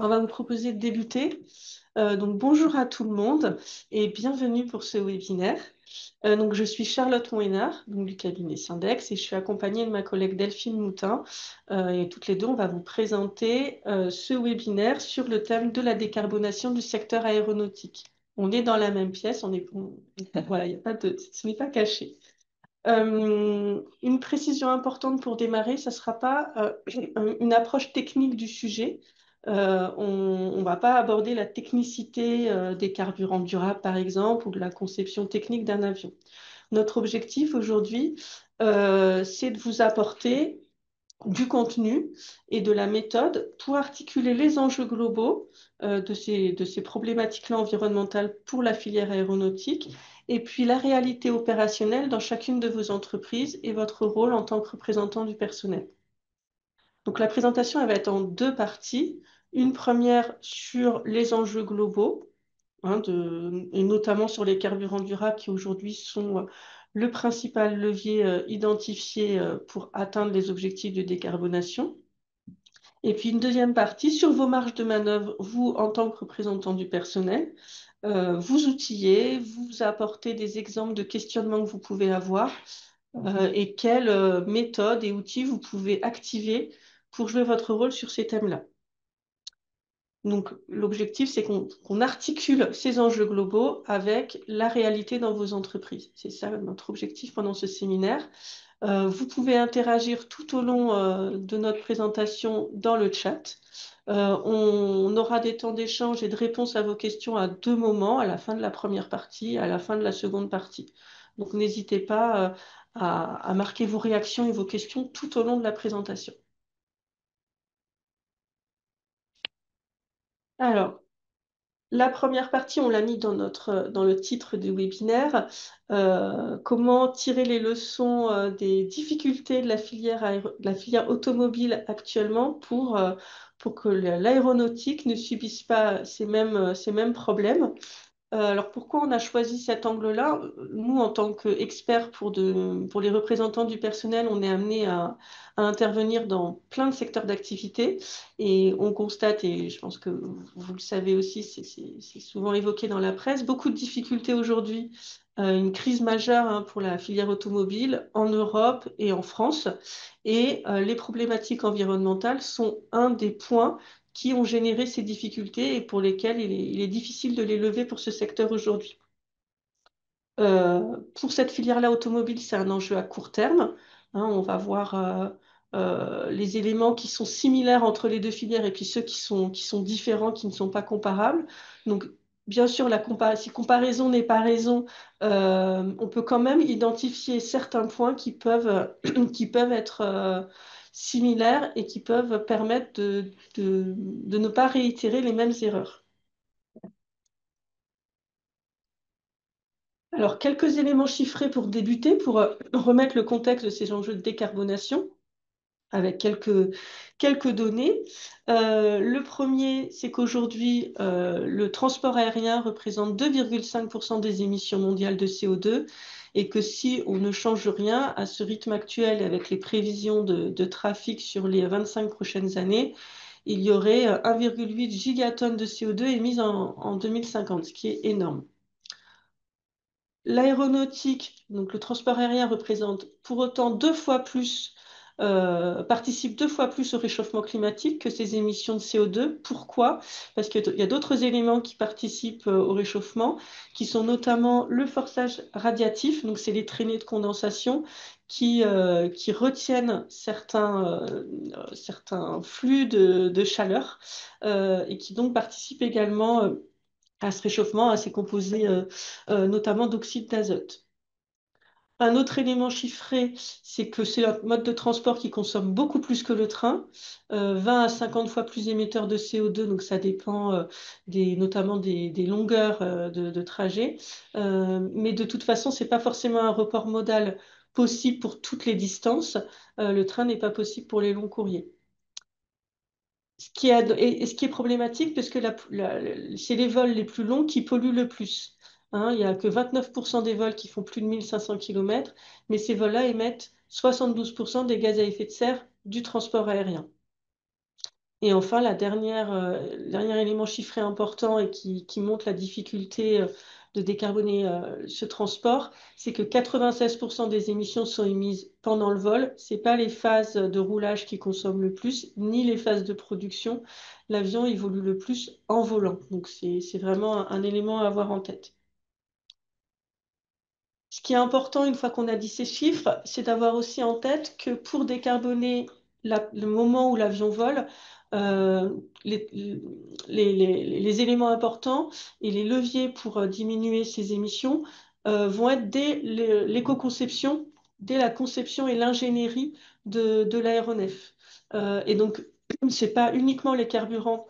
On va vous proposer de débuter. Donc, bonjour à tout le monde et bienvenue pour ce webinaire. Donc, je suis Charlotte Moénard, donc du cabinet Syndex, et je suis accompagnée de ma collègue Delphine Moutin. Et toutes les deux, on va vous présenter ce webinaire sur le thème de la décarbonation du secteur aéronautique. On est dans la même pièce, voilà, il y a pas de, ce n'est pas caché. Une précision importante pour démarrer, ça ne sera pas une approche technique du sujet. On ne va pas aborder la technicité des carburants durables, par exemple, ou de la conception technique d'un avion. Notre objectif aujourd'hui, c'est de vous apporter du contenu et de la méthode pour articuler les enjeux globaux de ces problématiques-là environnementales pour la filière aéronautique et puis la réalité opérationnelle dans chacune de vos entreprises et votre rôle en tant que représentant du personnel. Donc la présentation, elle va être en deux parties. Une première sur les enjeux globaux, et notamment sur les carburants durables qui aujourd'hui sont le principal levier identifié pour atteindre les objectifs de décarbonation. Et puis une deuxième partie sur vos marges de manœuvre, vous en tant que représentant du personnel, vous outillez, vous apportez des exemples de questionnements que vous pouvez avoir et quelles méthodes et outils vous pouvez activer pour jouer votre rôle sur ces thèmes-là. Donc, l'objectif, c'est qu'on articule ces enjeux globaux avec la réalité dans vos entreprises. C'est ça notre objectif pendant ce séminaire. Vous pouvez interagir tout au long de notre présentation dans le chat. On aura des temps d'échange et de réponse à vos questions à deux moments, à la fin de la première partie, à la fin de la seconde partie. Donc, n'hésitez pas à marquer vos réactions et vos questions tout au long de la présentation. Alors, la première partie, on l'a mis dans le titre du webinaire. Comment tirer les leçons des difficultés de de la filière automobile actuellement pour que l'aéronautique ne subisse pas ces mêmes problèmes. Alors pourquoi on a choisi cet angle-là? Nous, en tant qu'experts pour les représentants du personnel, on est amené à intervenir dans plein de secteurs d'activité et on constate, et je pense que vous le savez aussi, c'est souvent évoqué dans la presse, beaucoup de difficultés aujourd'hui, une crise majeure pour la filière automobile en Europe et en France. Et les problématiques environnementales sont un des points qui ont généré ces difficultés et pour lesquelles il est difficile de les lever pour ce secteur aujourd'hui. Pour cette filière-là automobile, c'est un enjeu à court terme. On va voir les éléments qui sont similaires entre les deux filières et puis ceux qui sont différents, qui ne sont pas comparables. Donc, bien sûr, si comparaison n'est pas raison, on peut quand même identifier certains points qui peuvent être similaires et qui peuvent permettre de ne pas réitérer les mêmes erreurs. Alors, quelques éléments chiffrés pour débuter, pour remettre le contexte de ces enjeux de décarbonation avec quelques données. Le premier, c'est qu'aujourd'hui, le transport aérien représente 2,5% des émissions mondiales de CO2 et que si on ne change rien à ce rythme actuel avec les prévisions de trafic sur les 25 prochaines années, il y aurait 1,8 gigatonnes de CO2 émises en 2050, ce qui est énorme. L'aéronautique, donc le transport aérien représente pour autant participe deux fois plus au réchauffement climatique que ses émissions de CO2. Pourquoi? Parce qu'il y a d'autres éléments qui participent au réchauffement, qui sont notamment le forçage radiatif, donc c'est les traînées de condensation qui retiennent certains flux de chaleur et qui donc participent également à ce réchauffement, à ces composés notamment d'oxyde d'azote. Un autre élément chiffré, c'est que c'est un mode de transport qui consomme beaucoup plus que le train, 20 à 50 fois plus émetteur de CO2, donc ça dépend notamment des longueurs de trajet. Mais de toute façon, ce n'est pas forcément un report modal possible pour toutes les distances. Le train n'est pas possible pour les longs courriers. Et ce qui est problématique, parce que c'est les vols les plus longs qui polluent le plus. Il n'y a que 29% des vols qui font plus de 1500 km, mais ces vols-là émettent 72% des gaz à effet de serre du transport aérien. Et enfin, le dernier élément chiffré important et qui montre la difficulté de décarboner ce transport, c'est que 96% des émissions sont émises pendant le vol. Ce n'est pas les phases de roulage qui consomment le plus, ni les phases de production. L'avion évolue le plus en volant. Donc c'est vraiment un élément à avoir en tête. Ce qui est important, une fois qu'on a dit ces chiffres, c'est d'avoir aussi en tête que pour décarboner le moment où l'avion vole, euh, les, les éléments importants et les leviers pour diminuer ces émissions vont être dès l'éco-conception, dès la conception et l'ingénierie de l'aéronef. Et donc, ce n'est pas uniquement les carburants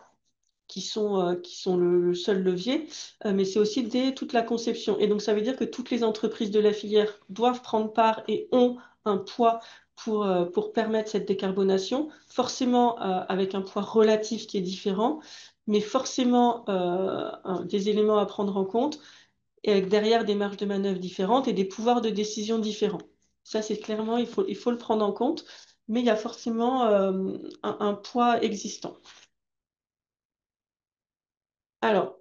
qui sont le seul levier, mais c'est aussi toute la conception. Et donc, ça veut dire que toutes les entreprises de la filière doivent prendre part et ont un poids pour permettre cette décarbonation, forcément avec un poids relatif qui est différent, mais forcément des éléments à prendre en compte et avec derrière des marges de manœuvre différentes et des pouvoirs de décision différents. Ça, c'est clairement, il faut le prendre en compte, mais il y a forcément un poids existant. Alors,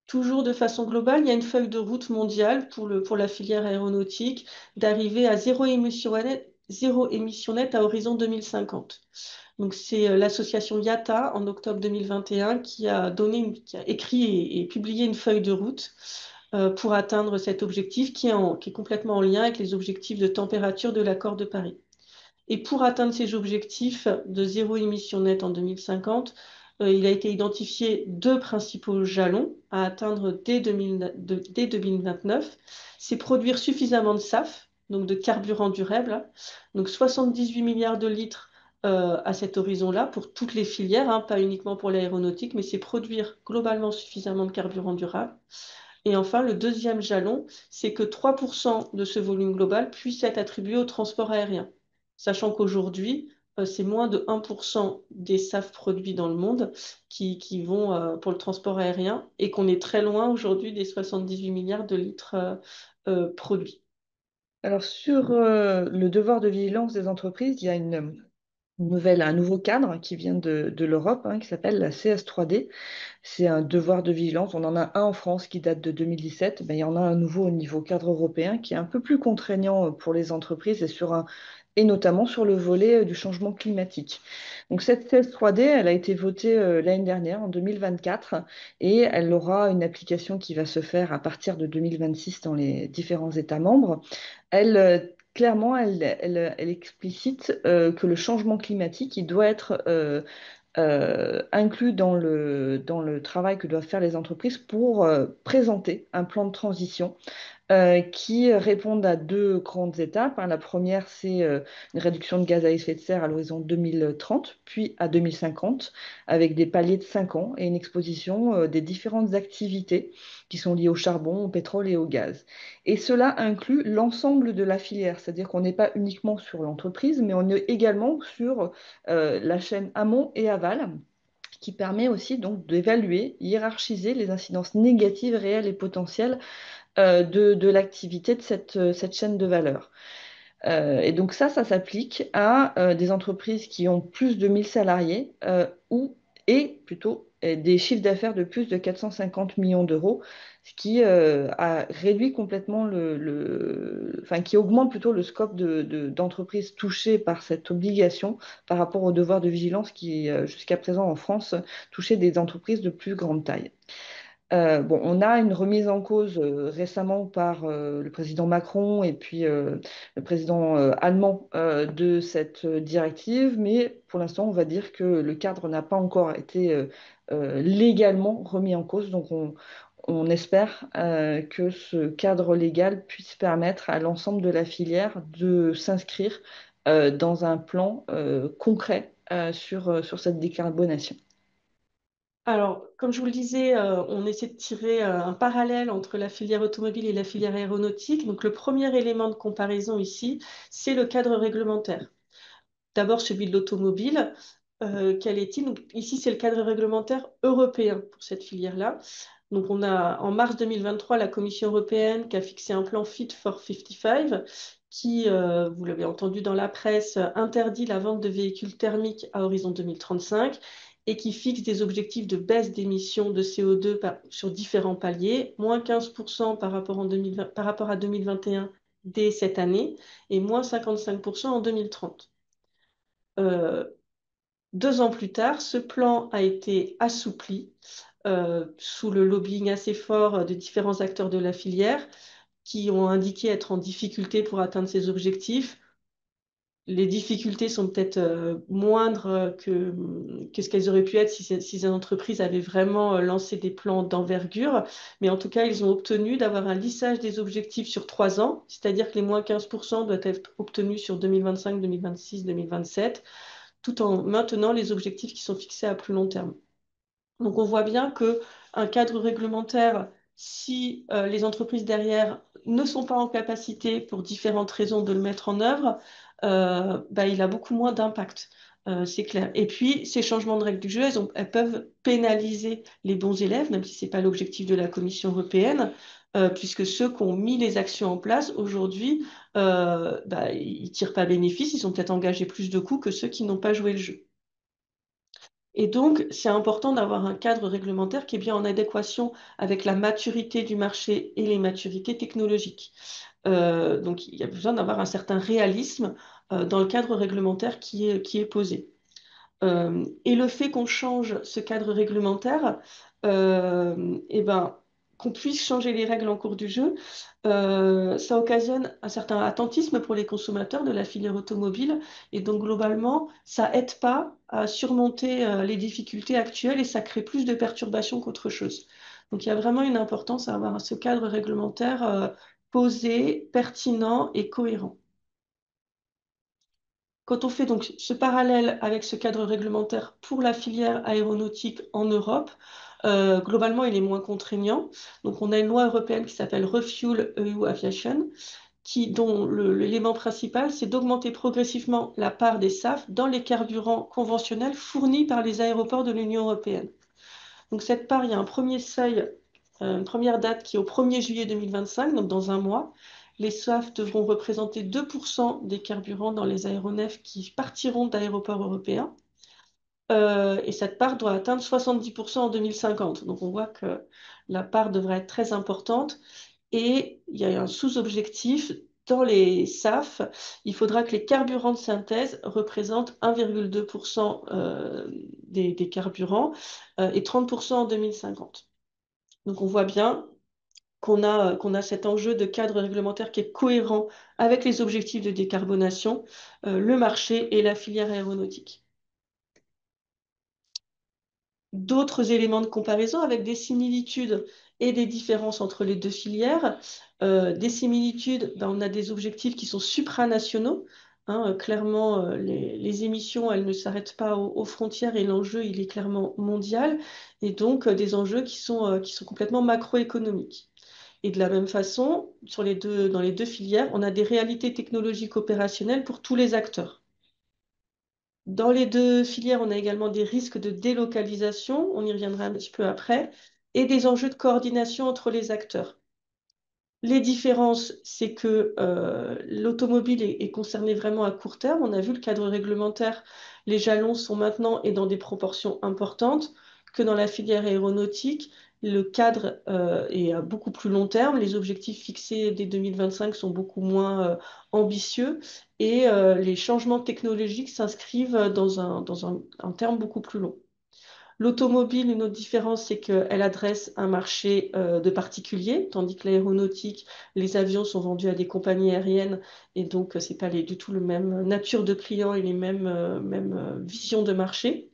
toujours de façon globale, il y a une feuille de route mondiale pour la filière aéronautique d'arriver à zéro émission nette à horizon 2050. Donc, c'est l'association IATA en octobre 2021 qui a écrit et publié une feuille de route pour atteindre cet objectif qui est complètement en lien avec les objectifs de température de l'accord de Paris. Et pour atteindre ces objectifs de zéro émission nette en 2050, il a été identifié deux principaux jalons à atteindre dès 2029. C'est produire suffisamment de SAF, donc de carburant durable, hein, donc 78 milliards de litres à cet horizon-là pour toutes les filières, hein, pas uniquement pour l'aéronautique, mais c'est produire globalement suffisamment de carburant durable. Et enfin, le deuxième jalon, c'est que 3% de ce volume global puisse être attribué au transport aérien. Sachant qu'aujourd'hui, c'est moins de 1% des SAF produits dans le monde qui vont pour le transport aérien et qu'on est très loin aujourd'hui des 78 milliards de litres produits. Alors, sur le devoir de vigilance des entreprises, il y a un nouveau cadre qui vient de l'Europe, hein, qui s'appelle la CS3D. C'est un devoir de vigilance. On en a un en France qui date de 2017. Ben, il y en a un nouveau au niveau cadre européen qui est un peu plus contraignant pour les entreprises et notamment sur le volet du changement climatique. Donc cette CS3D, elle a été votée l'année dernière, en 2024, et elle aura une application qui va se faire à partir de 2026 dans les différents États membres. Clairement, elle explicite que le changement climatique, il doit être inclus dans le travail que doivent faire les entreprises pour présenter un plan de transition qui répondent à deux grandes étapes, hein. La première, c'est une réduction de gaz à effet de serre à l'horizon 2030, puis à 2050, avec des paliers de 5 ans et une exposition des différentes activités qui sont liées au charbon, au pétrole et au gaz. Et cela inclut l'ensemble de la filière, c'est-à-dire qu'on n'est pas uniquement sur l'entreprise, mais on est également sur la chaîne amont et aval, qui permet aussi donc d'évaluer, hiérarchiser les incidences négatives réelles et potentielles de l'activité de cette chaîne de valeur. Et donc ça s'applique à des entreprises qui ont plus de 1000 salariés et plutôt des chiffres d'affaires de plus de 450 millions d'euros, ce qui a réduit complètement enfin, qui augmente plutôt le scope d'entreprises touchées par cette obligation par rapport au devoir de vigilance qui, jusqu'à présent en France, touchait des entreprises de plus grande taille. Bon, on a une remise en cause récemment par le président Macron et puis le président allemand de cette directive, mais pour l'instant, on va dire que le cadre n'a pas encore été légalement remis en cause. Donc, on espère que ce cadre légal puisse permettre à l'ensemble de la filière de s'inscrire dans un plan concret sur cette décarbonation. Alors, comme je vous le disais, on essaie de tirer un parallèle entre la filière automobile et la filière aéronautique. Donc, le premier élément de comparaison ici, c'est le cadre réglementaire. D'abord, celui de l'automobile. Quel est-il? Donc, ici, c'est le cadre réglementaire européen pour cette filière-là. Donc, on a en mars 2023 la Commission européenne qui a fixé un plan Fit for 55 qui, vous l'avez entendu dans la presse, interdit la vente de véhicules thermiques à horizon 2035 et qui fixe des objectifs de baisse d'émissions de CO2 sur différents paliers, moins 15% par rapport, par rapport à 2021 dès cette année et moins 55% en 2030. Euh, 2 ans plus tard, ce plan a été assoupli sous le lobbying assez fort de différents acteurs de la filière qui ont indiqué être en difficulté pour atteindre ces objectifs. Les difficultés sont peut-être moindres que ce qu'elles auraient pu être si ces entreprises avaient vraiment lancé des plans d'envergure. Mais en tout cas, ils ont obtenu d'avoir un lissage des objectifs sur 3 ans, c'est-à-dire que les moins 15% doivent être obtenus sur 2025, 2026, 2027, tout en maintenant les objectifs qui sont fixés à plus long terme. Donc on voit bien que un cadre réglementaire, si les entreprises derrière ne sont pas en capacité, pour différentes raisons, de le mettre en œuvre, bah, il a beaucoup moins d'impact. C'est clair. Et puis, ces changements de règles du jeu, elles peuvent pénaliser les bons élèves, même si ce n'est pas l'objectif de la Commission européenne, puisque ceux qui ont mis les actions en place aujourd'hui, bah, ils ne tirent pas bénéfice, ils ont peut-être engagé plus de coûts que ceux qui n'ont pas joué le jeu. Et donc, c'est important d'avoir un cadre réglementaire qui est bien en adéquation avec la maturité du marché et les maturités technologiques. Donc, il y a besoin d'avoir un certain réalisme dans le cadre réglementaire qui est posé. Et le fait qu'on change ce cadre réglementaire, et ben, qu'on puisse changer les règles en cours du jeu, ça occasionne un certain attentisme pour les consommateurs de la filière automobile. Et donc, globalement, ça aide pas à surmonter les difficultés actuelles et ça crée plus de perturbations qu'autre chose. Donc, il y a vraiment une importance à avoir ce cadre réglementaire posé, pertinent et cohérent. Quand on fait donc ce parallèle avec ce cadre réglementaire pour la filière aéronautique en Europe, globalement, il est moins contraignant. Donc, on a une loi européenne qui s'appelle Refuel EU Aviation, dont l'élément principal, c'est d'augmenter progressivement la part des SAF dans les carburants conventionnels fournis par les aéroports de l'Union européenne. Donc, cette part, il y a un premier seuil, une première date qui est au 1er juillet 2025, donc dans un mois. Les SAF devront représenter 2% des carburants dans les aéronefs qui partiront d'aéroports européens. Et cette part doit atteindre 70% en 2050. Donc on voit que la part devrait être très importante. Et il y a un sous-objectif. Dans les SAF, il faudra que les carburants de synthèse représentent 1,2% des carburants et 30% en 2050. Donc on voit bien qu'on a cet enjeu de cadre réglementaire qui est cohérent avec les objectifs de décarbonation, le marché et la filière aéronautique. D'autres éléments de comparaison avec des similitudes et des différences entre les deux filières. Des similitudes, ben, on a des objectifs qui sont supranationaux. Hein, clairement, les émissions, elles ne s'arrêtent pas aux frontières et l'enjeu, il est clairement mondial. Et donc, des enjeux qui sont complètement macroéconomiques. Et de la même façon, dans les deux filières, on a des réalités technologiques opérationnelles pour tous les acteurs. Dans les deux filières, on a également des risques de délocalisation, on y reviendra un petit peu après, et des enjeux de coordination entre les acteurs. Les différences, c'est que l'automobile est concernée vraiment à court terme. On a vu le cadre réglementaire, les jalons sont maintenant et dans des proportions importantes, que dans la filière aéronautique, le cadre est à beaucoup plus long terme. Les objectifs fixés dès 2025 sont beaucoup moins ambitieux et les changements technologiques s'inscrivent dans un terme beaucoup plus long. L'automobile, une autre différence, c'est qu'elle adresse un marché de particuliers, tandis que l'aéronautique, les avions sont vendus à des compagnies aériennes et donc ce n'est pas du tout la même nature de clients et les mêmes visions de marché.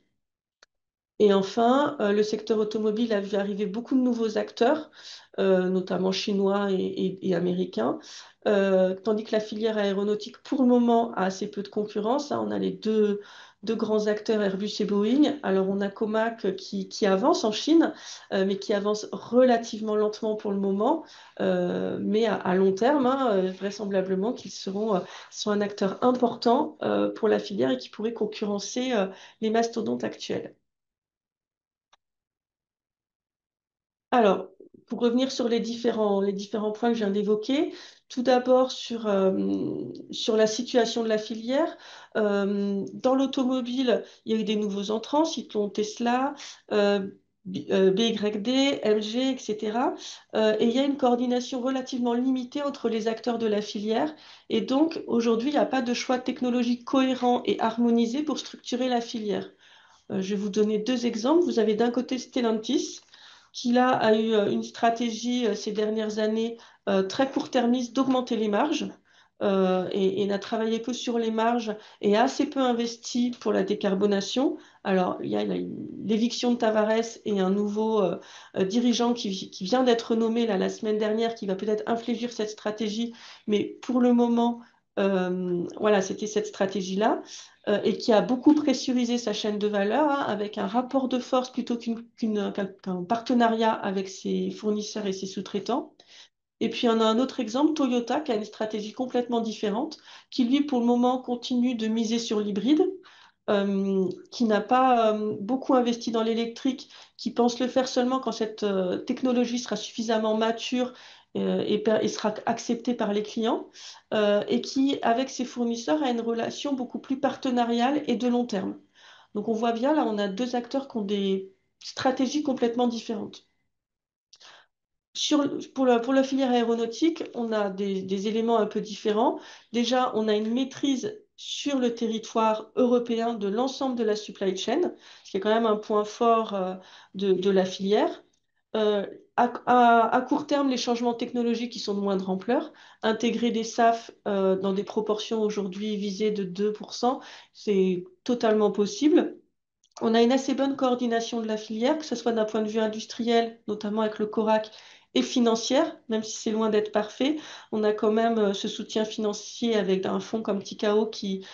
Et enfin, le secteur automobile a vu arriver beaucoup de nouveaux acteurs, notamment chinois et américains, tandis que la filière aéronautique, pour le moment, a assez peu de concurrence. Hein. On a les deux grands acteurs, Airbus et Boeing. Alors, on a Comac qui avance en Chine, mais qui avance relativement lentement pour le moment, mais à long terme, hein, vraisemblablement qu'ils sont un acteur important pour la filière et qui pourrait concurrencer les mastodontes actuels. Alors, pour revenir sur les différents points que je viens d'évoquer, Tout d'abord sur la situation de la filière. Dans l'automobile, il y a eu des nouveaux entrants, citons Tesla, euh, BYD, LG, etc. Et il y a une coordination relativement limitée entre les acteurs de la filière. Et donc, aujourd'hui, il n'y a pas de choix technologique cohérent et harmonisé pour structurer la filière. Je vais vous donner deux exemples. Vous avez d'un côté Stellantis, qui là a eu une stratégie ces dernières années très court-termiste d'augmenter les marges et n'a travaillé que sur les marges et a assez peu investi pour la décarbonation. Alors, il y a l'éviction de Tavares et un nouveau dirigeant qui vient d'être nommé là, la semaine dernière, qui va peut-être infléchir cette stratégie, mais pour le moment, voilà, c'était cette stratégie-là et qui a beaucoup pressurisé sa chaîne de valeur hein, avec un rapport de force plutôt qu'un partenariat avec ses fournisseurs et ses sous-traitants. Et puis, on a un autre exemple, Toyota, qui a une stratégie complètement différente, qui lui, pour le moment, continue de miser sur l'hybride, qui n'a pas beaucoup investi dans l'électrique, qui pense le faire seulement quand cette technologie sera suffisamment mature et sera acceptée par les clients, et qui, avec ses fournisseurs, a une relation beaucoup plus partenariale et de long terme. Donc on voit bien, là, on a deux acteurs qui ont des stratégies complètement différentes. Pour la filière aéronautique, on a des éléments un peu différents. Déjà, on a une maîtrise sur le territoire européen de l'ensemble de la supply chain, ce qui est quand même un point fort de la filière. Euh, à court terme, les changements technologiques qui sont de moindre ampleur, intégrer des SAF dans des proportions aujourd'hui visées de 2%, c'est totalement possible. On a une assez bonne coordination de la filière, que ce soit d'un point de vue industriel, notamment avec le CORAC, et financière, même si c'est loin d'être parfait. On a quand même ce soutien financier avec un fonds comme Tikao qui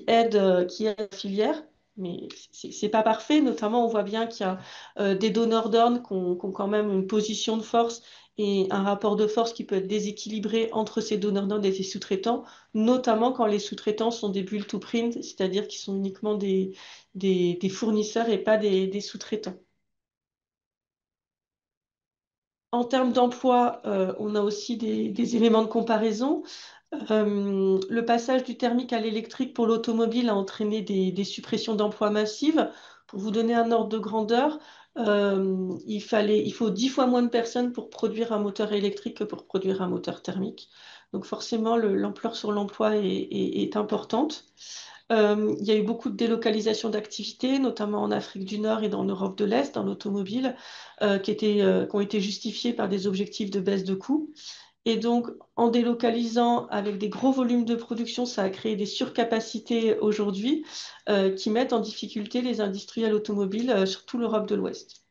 aide la filière. Mais c'est pas parfait. Notamment, on voit bien qu'il y a des donneurs d'ordre qui ont quand même une position de force et un rapport de force qui peut être déséquilibré entre ces donneurs d'ordre et ces sous-traitants, notamment quand les sous-traitants sont des build to print, c'est-à-dire qu'ils sont uniquement des fournisseurs et pas des sous-traitants. En termes d'emploi, on a aussi des éléments de comparaison. Le passage du thermique à l'électrique pour l'automobile a entraîné des suppressions d'emplois massives. Pour vous donner un ordre de grandeur, il faut 10 fois moins de personnes pour produire un moteur électrique que pour produire un moteur thermique. Donc forcément, l'ampleur sur l'emploi est importante. Il y a eu beaucoup de délocalisation d'activités, notamment en Afrique du Nord et dans l'Europe de l'Est, dans l'automobile, qui ont été justifiées par des objectifs de baisse de coûts. Et donc, en délocalisant avec des gros volumes de production, ça a créé des surcapacités aujourd'hui qui mettent en difficulté les industriels automobiles, surtout l'Europe de l'Ouest.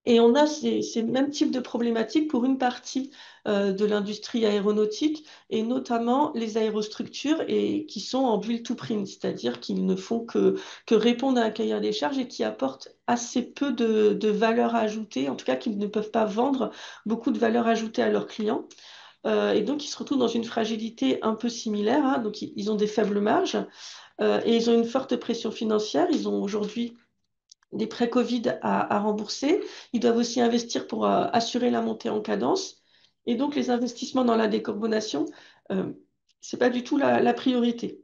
Et on a ces mêmes types de problématiques pour une partie de l'industrie aéronautique et notamment les aérostructures et qui sont en build to print, c'est-à-dire qu'ils ne font que répondre à un cahier des charges et qui apportent assez peu de valeur ajoutée, en tout cas qu'ils ne peuvent pas vendre beaucoup de valeur ajoutée à leurs clients. Et donc, ils se retrouvent dans une fragilité un peu similaire, hein. Donc, ils ont des faibles marges et ils ont une forte pression financière. Ils ont aujourd'hui des prêts Covid à rembourser. Ils doivent aussi investir pour assurer la montée en cadence. Et donc, les investissements dans la décarbonation, euh, ce n'est pas du tout la priorité.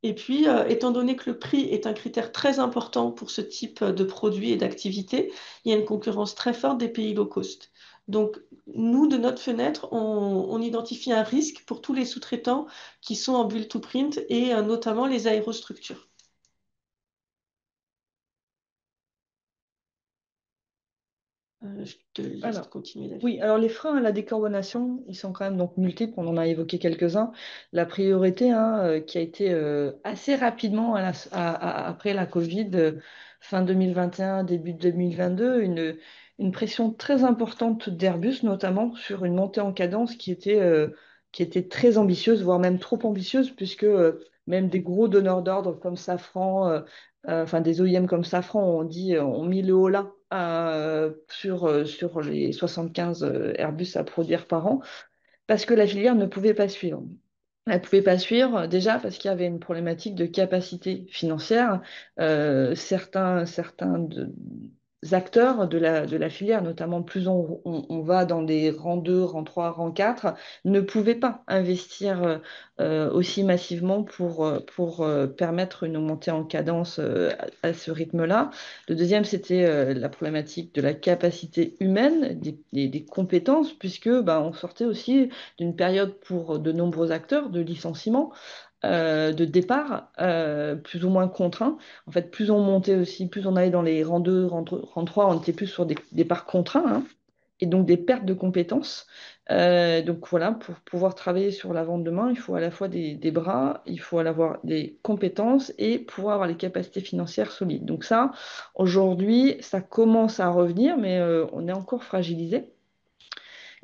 Et puis, étant donné que le prix est un critère très important pour ce type de produit et d'activité, il y a une concurrence très forte des pays low cost. Donc, nous, de notre fenêtre, on identifie un risque pour tous les sous-traitants qui sont en build to print et notamment les aérostructures. Je te laisse Alors, continuer, David. oui, alors les freins à la décarbonation, ils sont quand même donc multiples, on en a évoqué quelques-uns. La priorité, hein, qui a été assez rapidement après la Covid, fin 2021, début 2022, une pression très importante d'Airbus, notamment sur une montée en cadence qui était très ambitieuse, voire même trop ambitieuse, puisque même des gros donneurs d'ordre comme Safran, enfin des OEM comme Safran ont mis le haut là sur les 75 Airbus à produire par an, parce que la filière ne pouvait pas suivre. Elle ne pouvait pas suivre, déjà parce qu'il y avait une problématique de capacité financière. Certains acteurs de la filière, notamment plus on va dans des rangs 2, rang 3, rang 4, ne pouvaient pas investir aussi massivement pour permettre une montée en cadence à ce rythme-là. Le deuxième, c'était la problématique de la capacité humaine, des compétences, puisque bah, on sortait aussi d'une période pour de nombreux acteurs de licenciement, de départ, plus ou moins contraints. En fait, plus on montait aussi, plus on allait dans les rangs 2, rang 3, on était plus sur des départs contraints, hein, et donc des pertes de compétences. Donc voilà, pour pouvoir travailler sur la vente de main, il faut à la fois des bras, il faut avoir des compétences et pouvoir avoir les capacités financières solides. Donc ça, aujourd'hui, ça commence à revenir, mais on est encore fragilisé.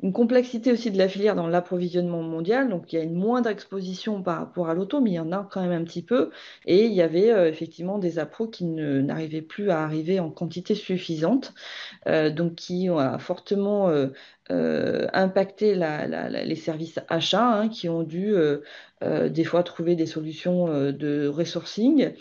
Une complexité aussi de la filière dans l'approvisionnement mondial, donc il y a une moindre exposition par rapport à l'auto, mais il y en a quand même un petit peu, et il y avait effectivement des appros qui n'arrivaient plus à arriver en quantité suffisante, donc qui ont fortement impacté les services achats, hein, qui ont dû des fois trouver des solutions de resourcing,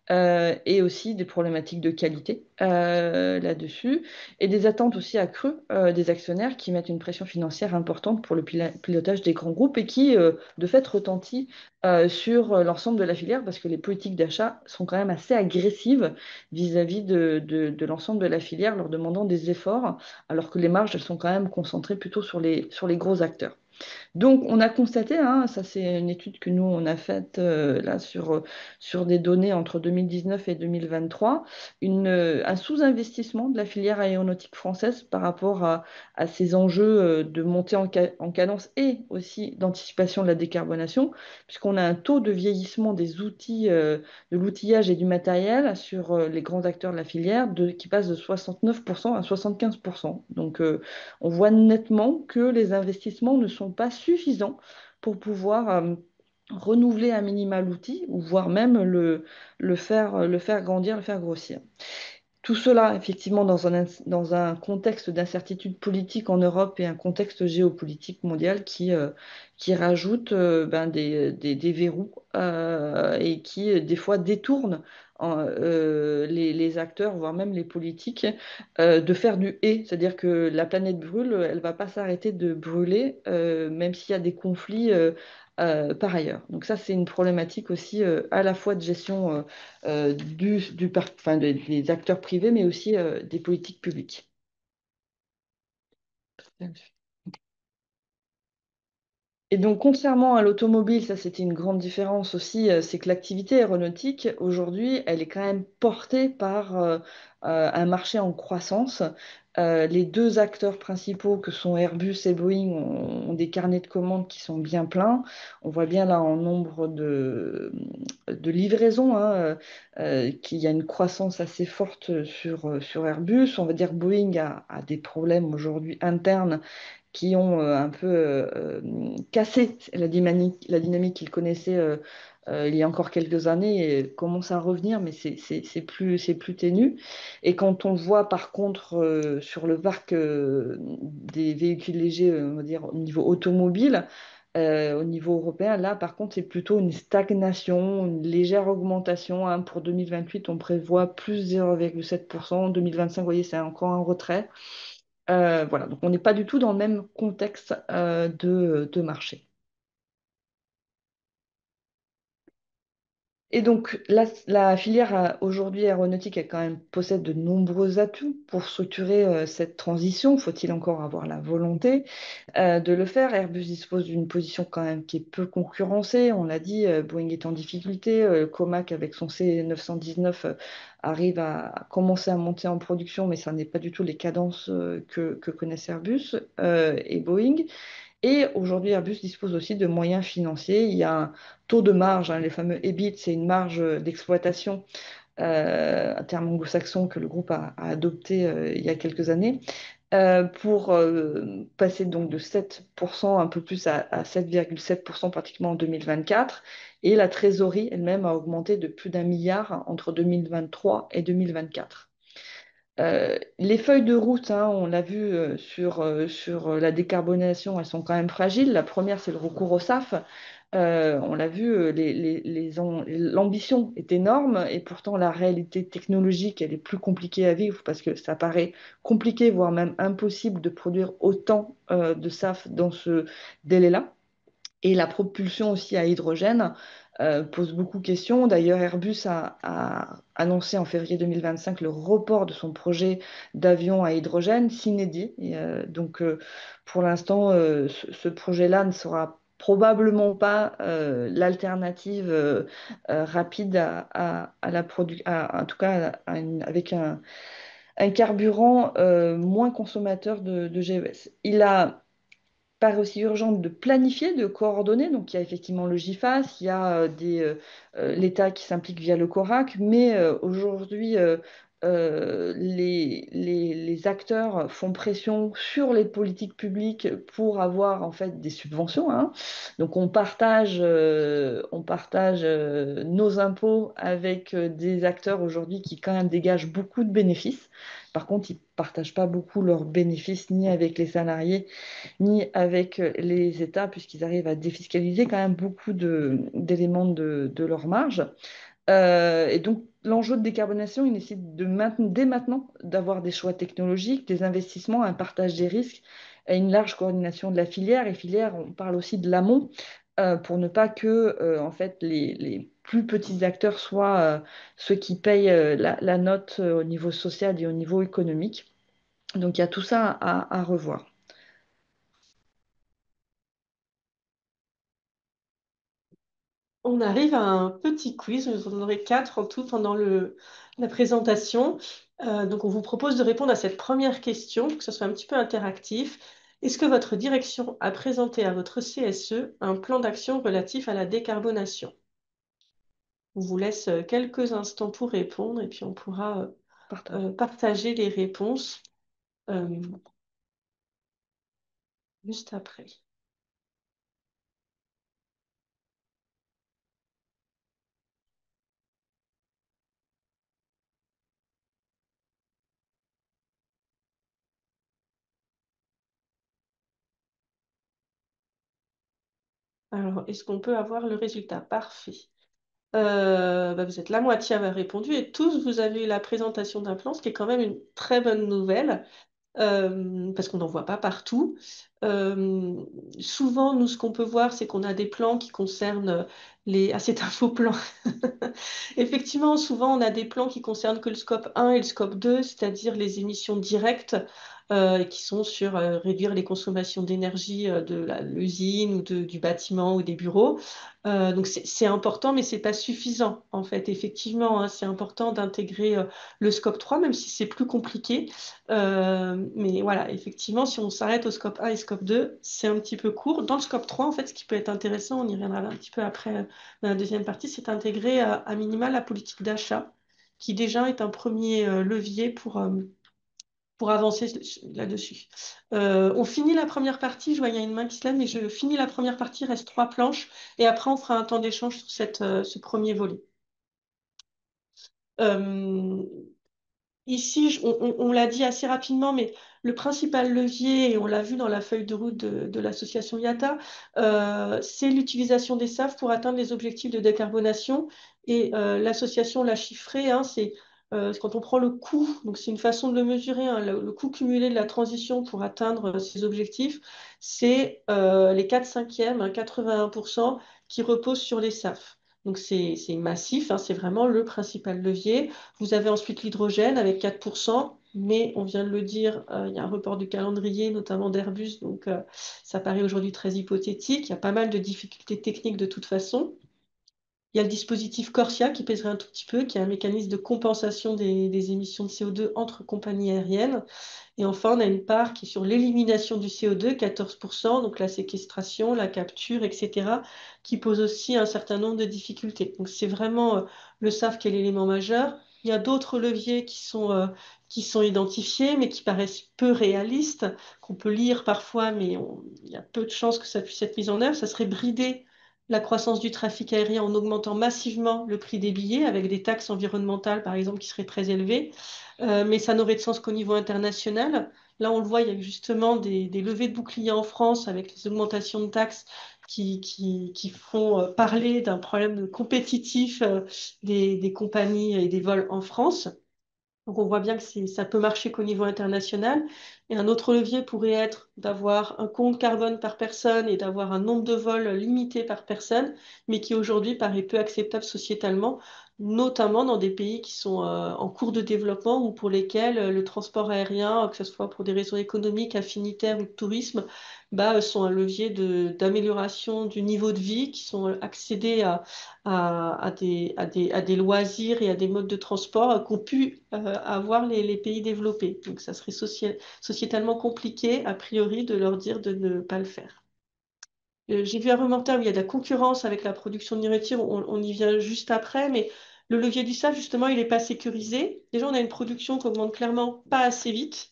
et aussi des problématiques de qualité là-dessus, et des attentes aussi accrues des actionnaires qui mettent une pression financière importante pour le pilotage des grands groupes et qui, de fait, retentit sur l'ensemble de la filière parce que les politiques d'achat sont quand même assez agressives vis-à-vis de l'ensemble de la filière, leur demandant des efforts, alors que les marges, elles sont quand même concentrées plutôt sur les gros acteurs. Donc, on a constaté, hein, ça c'est une étude que nous, on a faite là sur des données entre 2019 et 2023, un sous-investissement de la filière aéronautique française par rapport à ces enjeux de montée en cadence et aussi d'anticipation de la décarbonation, puisqu'on a un taux de vieillissement des outils, de l'outillage et du matériel sur les grands acteurs de la filière qui passe de 69% à 75%. Donc, on voit nettement que les investissements ne sont pas suffisants pour pouvoir renouveler un minima l'outil, ou voire même le faire grandir, le faire grossir. Tout cela, effectivement, dans un contexte d'incertitude politique en Europe et un contexte géopolitique mondial qui rajoute ben, des verrous et qui, des fois, détourne les acteurs, voire même les politiques, de faire du et. C'est-à-dire que la planète brûle, elle ne va pas s'arrêter de brûler, même s'il y a des conflits par ailleurs. Donc ça, c'est une problématique aussi à la fois de gestion enfin, des acteurs privés, mais aussi des politiques publiques. Et donc, contrairement à l'automobile, ça c'était une grande différence aussi, c'est que l'activité aéronautique, aujourd'hui, elle est quand même portée par un marché en croissance. Les deux acteurs principaux que sont Airbus et Boeing ont des carnets de commandes qui sont bien pleins. On voit bien là en nombre de livraisons qu'il y a une croissance assez forte sur Airbus. On va dire que Boeing a des problèmes aujourd'hui internes qui ont un peu cassé la dynamique qu'ils connaissaient il y a encore quelques années et commence à revenir, mais c'est plus ténu. Et quand on voit par contre sur le parc des véhicules légers, on va dire au niveau automobile, au niveau européen, là par contre c'est plutôt une stagnation, une légère augmentation, hein. Pour 2028, on prévoit plus 0,7%. 2025, vous voyez, c'est encore un retrait. Voilà, donc on n'est pas du tout dans le même contexte de marché. Et donc la filière aujourd'hui aéronautique, elle quand même possède de nombreux atouts pour structurer cette transition. Faut-il encore avoir la volonté de le faire? Airbus dispose d'une position quand même qui est peu concurrencée. On l'a dit, Boeing est en difficulté. Comac avec son C919 arrive à commencer à monter en production, mais ça n'est pas du tout les cadences que connaissent Airbus et Boeing. Et aujourd'hui, Airbus dispose aussi de moyens financiers. Il y a un taux de marge, hein, les fameux EBIT, c'est une marge d'exploitation, un terme anglo-saxon que le groupe a adopté il y a quelques années, pour passer donc de 7%, un peu plus à 7,7% pratiquement en 2024. Et la trésorerie elle-même a augmenté de plus d'1 milliard entre 2023 et 2024. Les feuilles de route, hein, on l'a vu sur la décarbonation, elles sont quand même fragiles. La première, c'est le recours au SAF. On l'a vu, l'ambition est énorme et pourtant la réalité technologique, elle est plus compliquée à vivre parce que ça paraît compliqué, voire même impossible de produire autant de SAF dans ce délai-là. Et la propulsion aussi à hydrogène pose beaucoup de questions. D'ailleurs, Airbus a annoncé en février 2025 le report de son projet d'avion à hydrogène, s'inédit. Pour l'instant, ce projet-là ne sera probablement pas l'alternative rapide à la en tout cas avec un carburant moins consommateur de GES. Il a paraît aussi urgent de planifier, de coordonner. Donc, il y a effectivement le GIFAS, il y a l'État qui s'implique via le CORAC, mais aujourd'hui, les acteurs font pression sur les politiques publiques pour avoir en fait des subventions, hein. Donc, on partage nos impôts avec des acteurs aujourd'hui qui quand même dégagent beaucoup de bénéfices. Par contre, ils ne partagent pas beaucoup leurs bénéfices ni avec les salariés ni avec les États, puisqu'ils arrivent à défiscaliser quand même beaucoup d'éléments de leur marge. Et donc, l'enjeu de décarbonation, il nécessite dès maintenant d'avoir des choix technologiques, des investissements, un partage des risques et une large coordination de la filière. Et filière, on parle aussi de l'amont, pour ne pas que en fait, les plus petits acteurs soient ceux qui payent la note au niveau social et au niveau économique. Donc, il y a tout ça à revoir. On arrive à un petit quiz, vous en aurez quatre en tout pendant la présentation. Donc on vous propose de répondre à cette première question, pour que ce soit un petit peu interactif. Est-ce que votre direction a présenté à votre CSE un plan d'action relatif à la décarbonation? On vous laisse quelques instants pour répondre et puis on pourra Partage. partager les réponses euh, juste après. Alors, est-ce qu'on peut avoir le résultat? Parfait. Vous êtes la moitié à avoir répondu et tous vous avez eu la présentation d'un plan, ce qui est quand même une très bonne nouvelle parce qu'on n'en voit pas partout. Euh, Souvent, nous, ce qu'on peut voir, c'est qu'on a des plans qui concernent les... Ah, c'est un faux plan. Effectivement, souvent, on a des plans qui concernent que le scope 1 et le scope 2, c'est-à-dire les émissions directes qui sont sur réduire les consommations d'énergie l'usine ou du bâtiment ou des bureaux. Donc, c'est important, mais c'est pas suffisant, en fait. Effectivement, hein, c'est important d'intégrer le scope 3, même si c'est plus compliqué. Mais voilà, effectivement, si on s'arrête au scope 1 et scope 2, c'est un petit peu court. Dans le scope 3, en fait, ce qui peut être intéressant, on y reviendra un petit peu après dans la deuxième partie, c'est intégrer à minima la politique d'achat, qui déjà est un premier levier pour avancer là-dessus. On finit la première partie, je vois, il y a une main qui se lève, mais je finis la première partie, il reste trois planches, et après on fera un temps d'échange sur ce premier volet. Euh, Ici, on l'a dit assez rapidement, mais le principal levier, et on l'a vu dans la feuille de route de l'association IATA, c'est l'utilisation des SAF pour atteindre les objectifs de décarbonation. Et l'association l'a chiffré, hein, c'est quand on prend le coût, donc c'est une façon de le mesurer, hein, le coût cumulé de la transition pour atteindre ces objectifs, c'est les 4 cinquièmes, hein, 81%, qui reposent sur les SAF. Donc c'est massif, hein, c'est vraiment le principal levier. Vous avez ensuite l'hydrogène avec 4%, mais on vient de le dire, il y a un report du calendrier, notamment d'Airbus, donc ça paraît aujourd'hui très hypothétique. Il y a pas mal de difficultés techniques de toute façon. Il y a le dispositif Corsia qui pèserait un tout petit peu, qui est un mécanisme de compensation des émissions de CO2 entre compagnies aériennes. Et enfin, on a une part qui est sur l'élimination du CO2, 14%, donc la séquestration, la capture, etc., qui pose aussi un certain nombre de difficultés. Donc c'est vraiment le SAF qui est l'élément majeur. Il y a d'autres leviers qui sont identifiés, mais qui paraissent peu réalistes, qu'on peut lire parfois, mais il y a peu de chances que ça puisse être mis en œuvre. Ça serait brider la croissance du trafic aérien en augmentant massivement le prix des billets, avec des taxes environnementales, par exemple, qui seraient très élevées. Mais ça n'aurait de sens qu'au niveau international. Là, on le voit, il y a eu justement des levées de boucliers en France avec les augmentations de taxes qui font parler d'un problème compétitif des compagnies et des vols en France. Donc on voit bien que ça peut marcher qu'au niveau international. Et un autre levier pourrait être d'avoir un compte carbone par personne et d'avoir un nombre de vols limité par personne, mais qui aujourd'hui paraît peu acceptable sociétalement, notamment dans des pays qui sont en cours de développement ou pour lesquels le transport aérien, que ce soit pour des raisons économiques, affinitaires ou de tourisme, sont un levier d'amélioration du niveau de vie, qui sont accédés à des loisirs et à des modes de transport qu'ont pu avoir les pays développés. Donc ça serait sociétalement compliqué, a priori, de leur dire de ne pas le faire. J'ai vu un reportage où il y a de la concurrence avec la production de nourriture, on y vient juste après, mais le levier du sable, justement, il n'est pas sécurisé. Déjà, on a une production qui augmente clairement pas assez vite.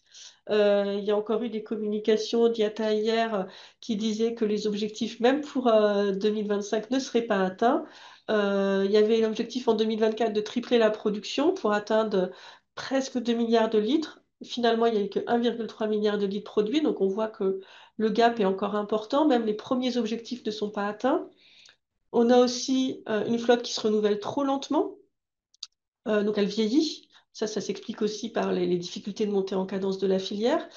Il y a encore eu des communications d'IATA hier qui disaient que les objectifs, même pour 2025, ne seraient pas atteints. Il y avait l'objectif en 2024 de tripler la production pour atteindre presque 2 milliards de litres. Finalement, il n'y a eu que 1,3 milliard de litres produits, donc on voit que le gap est encore important, même les premiers objectifs ne sont pas atteints. On a aussi une flotte qui se renouvelle trop lentement, donc elle vieillit. Ça s'explique aussi par les difficultés de montée en cadence de la filière.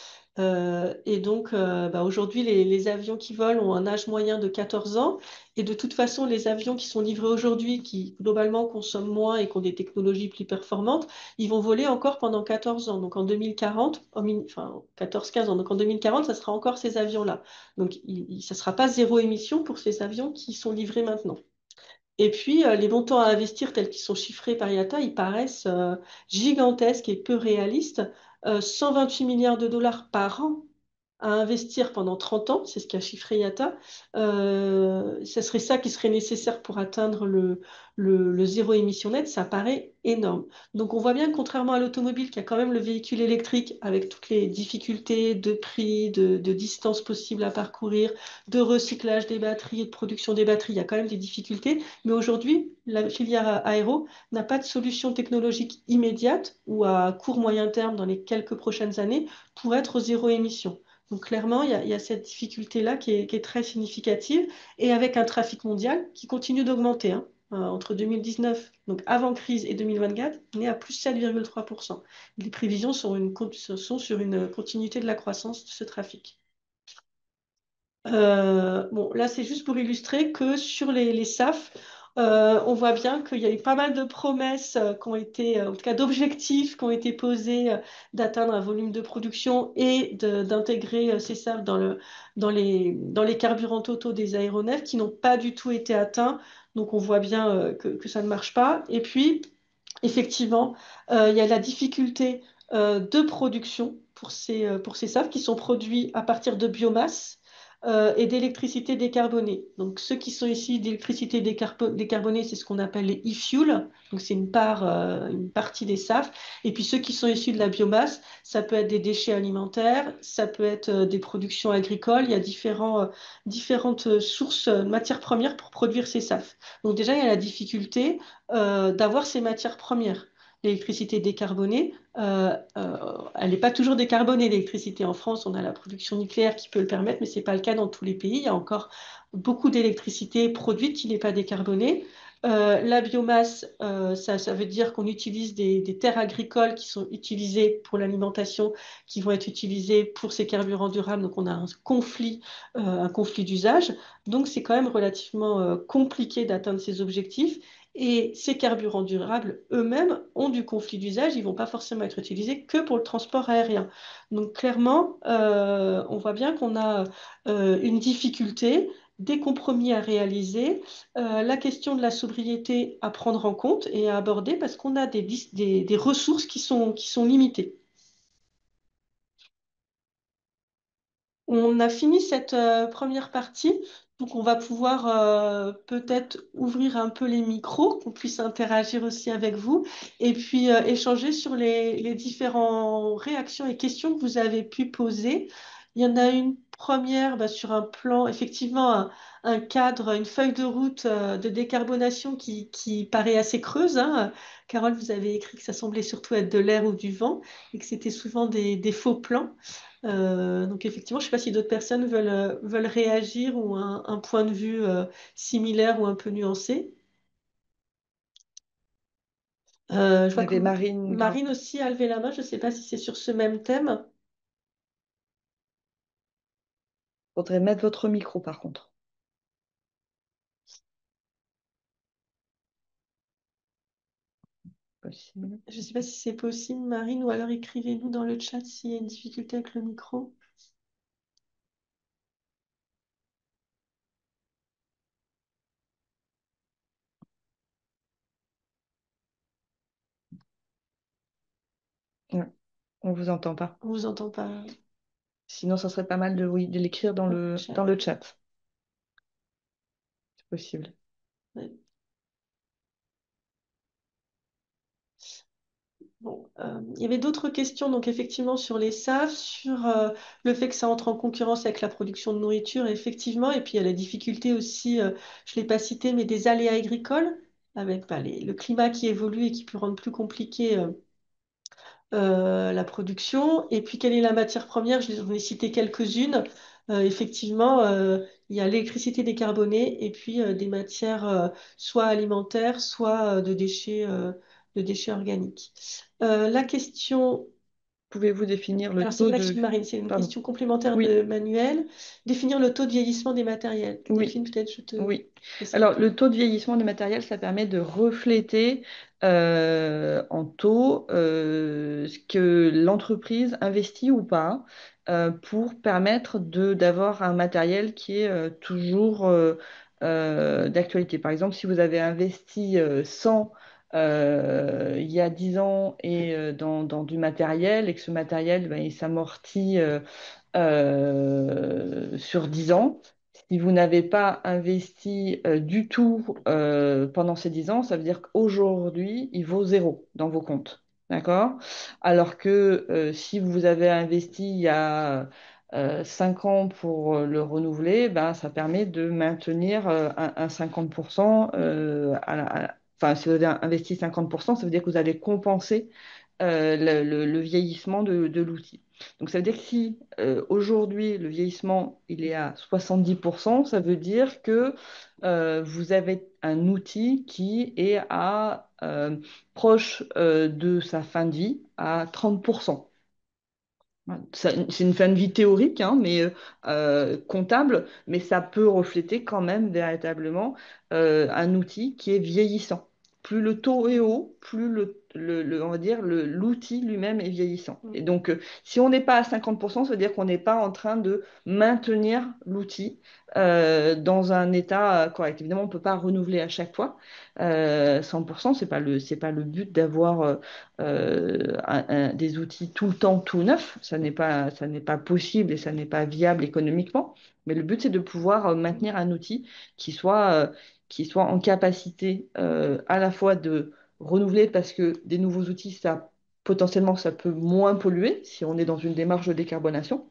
Et donc aujourd'hui, les avions qui volent ont un âge moyen de 14 ans. Et de toute façon, les avions qui sont livrés aujourd'hui, qui globalement consomment moins et qui ont des technologies plus performantes, ils vont voler encore pendant 14 ans. Donc en 2040, enfin 14-15 ans, donc en 2040, ça sera encore ces avions-là. Donc ça ne sera pas zéro émission pour ces avions qui sont livrés maintenant. Et puis, les montants à investir tels qu'ils sont chiffrés par IATA, ils paraissent gigantesques et peu réalistes. 128 milliards de dollars par an à investir pendant 30 ans, c'est ce qu'a chiffré IATA. Ce serait ça qui serait nécessaire pour atteindre le zéro émission net, ça paraît énorme. Donc on voit bien que contrairement à l'automobile, qui a quand même le véhicule électrique avec toutes les difficultés de prix, de distance possible à parcourir, de recyclage des batteries et de production des batteries, il y a quand même des difficultés. Mais aujourd'hui, la filière aéro n'a pas de solution technologique immédiate ou à court moyen terme dans les quelques prochaines années pour être au zéro émission. Donc clairement, il y a cette difficulté-là qui est très significative et avec un trafic mondial qui continue d'augmenter. Hein. Entre 2019, donc avant crise, et 2024, on est à plus 7,3%. Les prévisions sont sur une continuité de la croissance de ce trafic. Bon, là, c'est juste pour illustrer que sur les SAF, on voit bien qu'il y a eu pas mal de promesses qui ont été, en tout cas d'objectifs qui ont été posés d'atteindre un volume de production et d'intégrer ces SAF dans les carburants totaux des aéronefs qui n'ont pas du tout été atteints. Donc, on voit bien que ça ne marche pas. Et puis, effectivement, il y a la difficulté de production pour ces SAF qui sont produits à partir de biomasse et d'électricité décarbonée. Donc, ceux qui sont issus d'électricité décarbonée, c'est ce qu'on appelle les e-fuels. Donc, c'est une partie des SAF. Et puis, ceux qui sont issus de la biomasse, ça peut être des déchets alimentaires, ça peut être des productions agricoles. Il y a différentes sources de matières premières pour produire ces SAF. Donc, déjà, il y a la difficulté d'avoir ces matières premières. L'électricité décarbonée, elle n'est pas toujours décarbonée, l'électricité. En France, on a la production nucléaire qui peut le permettre, mais ce n'est pas le cas dans tous les pays. Il y a encore beaucoup d'électricité produite qui n'est pas décarbonée. La biomasse, ça veut dire qu'on utilise des terres agricoles qui sont utilisées pour l'alimentation, qui vont être utilisées pour ces carburants durables. Donc, on a un conflit d'usage. Donc, c'est quand même relativement compliqué d'atteindre ces objectifs. Et ces carburants durables eux-mêmes ont du conflit d'usage, ils ne vont pas forcément être utilisés que pour le transport aérien. Donc clairement, on voit bien qu'on a une difficulté, des compromis à réaliser, la question de la sobriété à prendre en compte et à aborder parce qu'on a des ressources qui sont limitées. On a fini cette première partie, donc on va pouvoir peut-être ouvrir un peu les micros, qu'on puisse interagir aussi avec vous, et puis échanger sur les différentes réactions et questions que vous avez pu poser. Il y en a une première, bah, sur un plan, effectivement, un cadre, une feuille de route de décarbonation qui paraît assez creuse, hein. Carole, vous avez écrit que ça semblait surtout être de l'air ou du vent et que c'était souvent des faux plans. Donc effectivement, je ne sais pas si d'autres personnes veulent réagir ou un point de vue similaire ou un peu nuancé. Je Il vois y que avait Marine Grain. Marine aussi a levé la main. Je ne sais pas si c'est sur ce même thème. Faudrait mettre votre micro par contre. Possible. Je ne sais pas si c'est possible, Marine, ou alors écrivez-nous dans le chat s'il y a une difficulté avec le micro. Ouais, on vous entend pas. On vous entend pas Sinon, ça serait pas mal de, oui, de l'écrire dans le dans chat. le chat. C'est possible. Ouais. Bon, il y avait d'autres questions, donc effectivement sur les SAF, sur le fait que ça entre en concurrence avec la production de nourriture, effectivement, et puis il y a la difficulté aussi, je ne l'ai pas cité, mais des aléas agricoles, avec bah, le climat qui évolue et qui peut rendre plus compliqué la production. Et puis, quelle est la matière première? J'en ai cité quelques-unes. Effectivement, il y a l'électricité décarbonée et puis des matières soit alimentaires, soit de déchets organiques. La question, Pouvez-vous définir le alors c'est taux pas la de... question de Marine, c'est une Pardon. question complémentaire Oui, de Manuel. Définir le taux de vieillissement des matériels. oui. Delphine, peut-être je te Oui. laisse Alors, le répondre. taux de vieillissement des matériels, ça permet de refléter en taux ce que l'entreprise investit ou pas pour permettre d'avoir un matériel qui est toujours d'actualité. Par exemple, si vous avez investi 100 il y a 10 ans et dans du matériel et que ce matériel, ben, il s'amortit sur 10 ans. Si vous n'avez pas investi du tout pendant ces 10 ans, ça veut dire qu'aujourd'hui, il vaut zéro dans vos comptes. D'accord? Alors que si vous avez investi il y a 5 ans pour le renouveler, ben, ça permet de maintenir un 50%. Enfin, si vous avez investi 50%, ça veut dire que vous allez compenser le vieillissement de l'outil. Donc ça veut dire que si aujourd'hui le vieillissement il est à 70%, ça veut dire que vous avez un outil qui est à proche de sa fin de vie à 30%. C'est une fin de vie théorique, hein, mais comptable, mais ça peut refléter quand même véritablement un outil qui est vieillissant. Plus le taux est haut, plus on va dire l'outil lui-même est vieillissant. Et Mm. donc, si on n'est pas à 50%, ça veut dire qu'on n'est pas en train de maintenir l'outil dans un état correct. Évidemment, on ne peut pas renouveler à chaque fois 100%. C'est pas le but d'avoir des outils tout le temps tout neufs. Ça n'est pas possible et ça n'est pas viable économiquement. Mais le but, c'est de pouvoir maintenir un outil qui soit en capacité à la fois de renouveler parce que des nouveaux outils, ça, potentiellement, ça peut moins polluer si on est dans une démarche de décarbonation.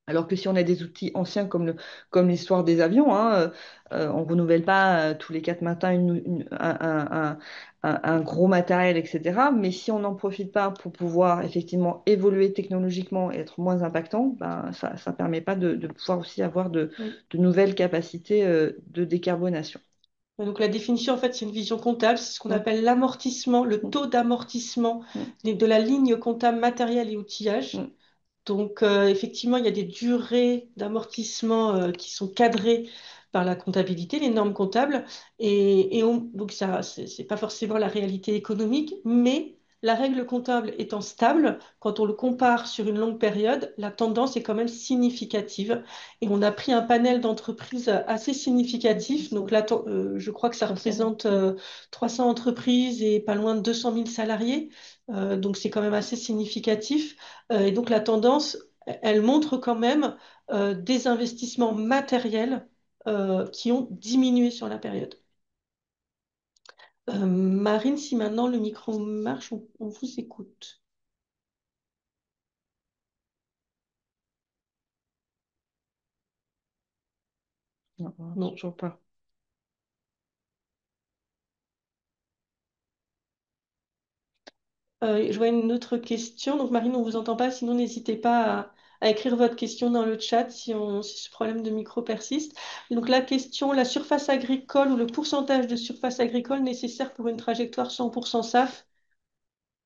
Alors que si on a des outils anciens comme l'histoire des avions, hein, on ne renouvelle pas tous les 4 matins un gros matériel, etc. Mais si on n'en profite pas pour pouvoir effectivement évoluer technologiquement et être moins impactant, ben, ça ne permet pas de pouvoir aussi avoir Mm. de nouvelles capacités de décarbonation. Donc la définition, en fait, c'est une vision comptable, c'est ce qu'on Mm, appelle l'amortissement, le mm, taux d'amortissement mm, de la ligne comptable matériel et outillage. mm. Donc effectivement, il y a des durées d'amortissement qui sont cadrées par la comptabilité, les normes comptables, donc ça, c'est pas forcément la réalité économique, mais la règle comptable étant stable, quand on le compare sur une longue période, la tendance est quand même significative. Et on a pris un panel d'entreprises assez significatif. Donc là, je crois que ça 300, représente mm. 300 entreprises et pas loin de 200 000 salariés. Donc c'est quand même assez significatif. Et donc la tendance, elle montre quand même des investissements matériels qui ont diminué sur la période. Marine, si maintenant le micro marche, on vous écoute. Non, non, Non. toujours pas. Je vois une autre question. Donc, Marine, on ne vous entend pas. Sinon, n'hésitez pas à écrire votre question dans le chat si ce problème de micro persiste. Donc, la question, la surface agricole ou le pourcentage de surface agricole nécessaire pour une trajectoire 100% SAF.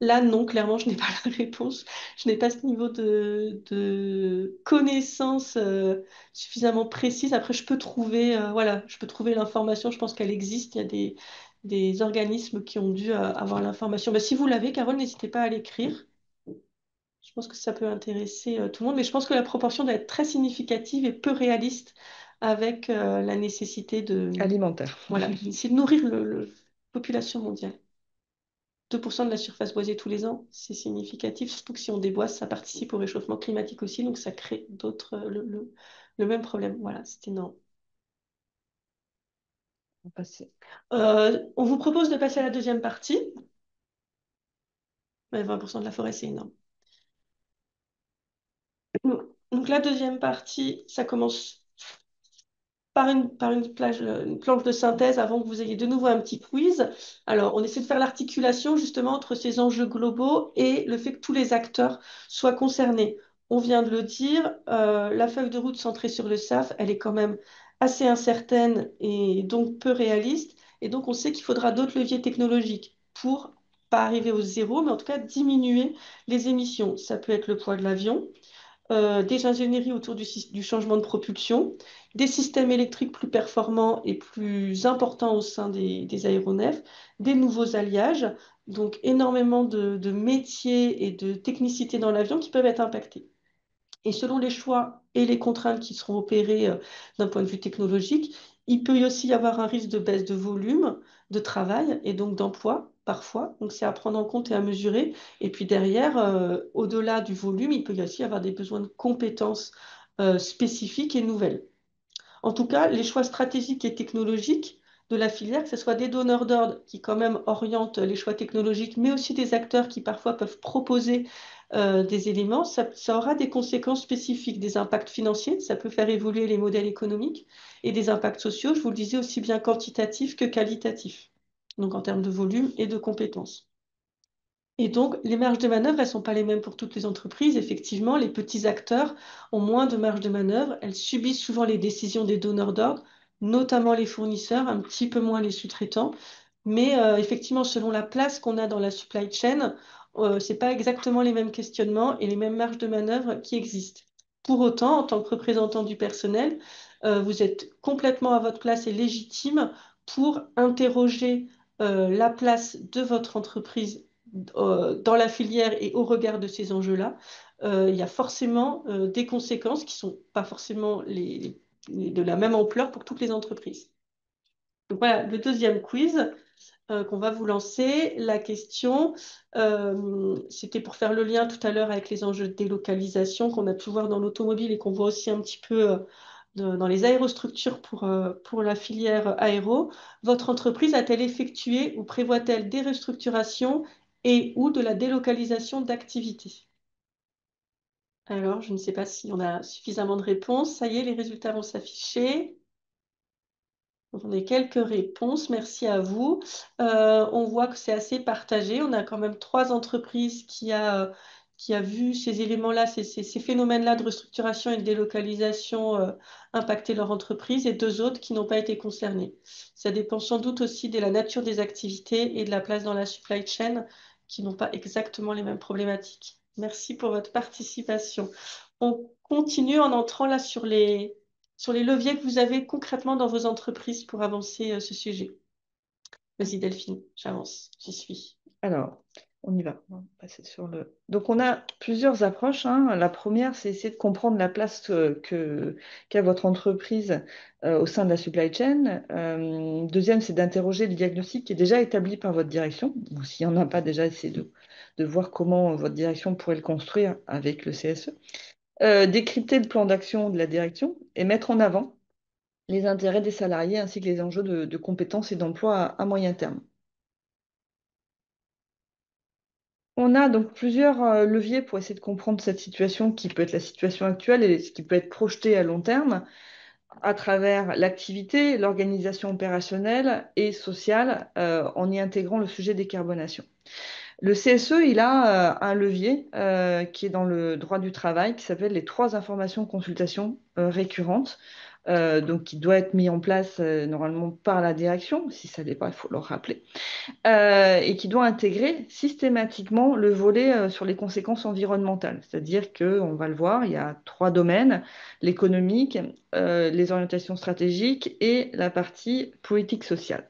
Là, non, clairement, je n'ai pas la réponse. Je n'ai pas ce niveau de connaissance suffisamment précise. Après, voilà, je peux trouver l'information. Je pense qu'elle existe. Il y a des organismes qui ont dû avoir l'information. Si vous l'avez, Carole, n'hésitez pas à l'écrire. Je pense que ça peut intéresser tout le monde, mais je pense que la proportion doit être très significative et peu réaliste avec la nécessité Alimentaire. voilà, c'est de nourrir la population mondiale. 2% de la surface boisée tous les ans, c'est significatif, surtout que si on déboise, ça participe au réchauffement climatique aussi, donc ça crée le même problème. Voilà, c'est énorme. On va passer. On vous propose de passer à la deuxième partie. Ouais, 20% de la forêt, c'est énorme. Donc la deuxième partie, ça commence par une planche de synthèse avant que vous ayez de nouveau un petit quiz. Alors, on essaie de faire l'articulation justement entre ces enjeux globaux et le fait que tous les acteurs soient concernés. On vient de le dire, la feuille de route centrée sur le SAF, elle est quand même assez incertaine et donc peu réaliste. Et donc, on sait qu'il faudra d'autres leviers technologiques pour pas arriver au zéro, mais en tout cas diminuer les émissions. Ça peut être le poids de l'avion, des ingénieries autour du changement de propulsion, des systèmes électriques plus performants et plus importants au sein des aéronefs, des nouveaux alliages, donc énormément de métiers et de technicité dans l'avion qui peuvent être impactés. Et selon les choix et les contraintes qui seront opérées d'un point de vue technologique, il peut y aussi y avoir un risque de baisse de volume de travail et donc d'emploi parfois. Donc c'est à prendre en compte et à mesurer. Et puis derrière, au-delà du volume, il peut y aussi avoir des besoins de compétences spécifiques et nouvelles. En tout cas, les choix stratégiques et technologiques de la filière, que ce soit des donneurs d'ordre qui quand même orientent les choix technologiques, mais aussi des acteurs qui parfois peuvent proposer des éléments, ça aura des conséquences spécifiques, des impacts financiers, ça peut faire évoluer les modèles économiques, et des impacts sociaux, je vous le disais, aussi bien quantitatifs que qualitatifs, donc en termes de volume et de compétences. Et donc, les marges de manœuvre, elles ne sont pas les mêmes pour toutes les entreprises. Effectivement, les petits acteurs ont moins de marge de manœuvre. Elles subissent souvent les décisions des donneurs d'ordre, notamment les fournisseurs, un petit peu moins les sous-traitants. Mais effectivement, selon la place qu'on a dans la supply chain, ce n'est pas exactement les mêmes questionnements et les mêmes marges de manœuvre qui existent. Pour autant, en tant que représentant du personnel, vous êtes complètement à votre place et légitime pour interroger la place de votre entreprise dans la filière et au regard de ces enjeux-là, il y a forcément des conséquences qui ne sont pas forcément de la même ampleur pour toutes les entreprises. Donc voilà, le deuxième quiz qu'on va vous lancer. La question, c'était pour faire le lien tout à l'heure avec les enjeux de délocalisation qu'on a pu voir dans l'automobile et qu'on voit aussi un petit peu dans les aérostructures pour la filière aéro. Votre entreprise a-t-elle effectué ou prévoit-elle des restructurations et ou de la délocalisation d'activités? Alors, je ne sais pas si on a suffisamment de réponses. Ça y est, les résultats vont s'afficher. Donc, on a quelques réponses, merci à vous. On voit que c'est assez partagé. On a quand même trois entreprises qui a vu ces éléments-là, ces phénomènes-là de restructuration et de délocalisation impacter leur entreprise et deux autres qui n'ont pas été concernées. Ça dépend sans doute aussi de la nature des activités et de la place dans la supply chain qui n'ont pas exactement les mêmes problématiques. Merci pour votre participation. On continue en entrant là sur les leviers que vous avez concrètement dans vos entreprises pour avancer ce sujet. Vas-y Delphine, j'avance, j'y suis. Alors, on y va. On va passer sur Donc, on a plusieurs approches, hein. La première, c'est essayer de comprendre la place qu'a votre entreprise au sein de la supply chain. Deuxième, c'est d'interroger le diagnostic qui est déjà établi par votre direction. Ou s'il n'y en a pas déjà, essayer de voir comment votre direction pourrait le construire avec le CSE. Décrypter le plan d'action de la direction et mettre en avant les intérêts des salariés ainsi que les enjeux de compétences et d'emploi à moyen terme. On a donc plusieurs leviers pour essayer de comprendre cette situation qui peut être la situation actuelle et ce qui peut être projeté à long terme. à travers l'activité, l'organisation opérationnelle et sociale, en y intégrant le sujet décarbonation. Le CSE, il a un levier qui est dans le droit du travail, qui s'appelle les trois informations consultations récurrentes, donc qui doit être mis en place normalement par la direction. Si ça l'est pas, il faut le rappeler, et qui doit intégrer systématiquement le volet sur les conséquences environnementales. C'est-à-dire que, on va le voir, il y a trois domaines: l'économique, les orientations stratégiques et la partie politique sociale.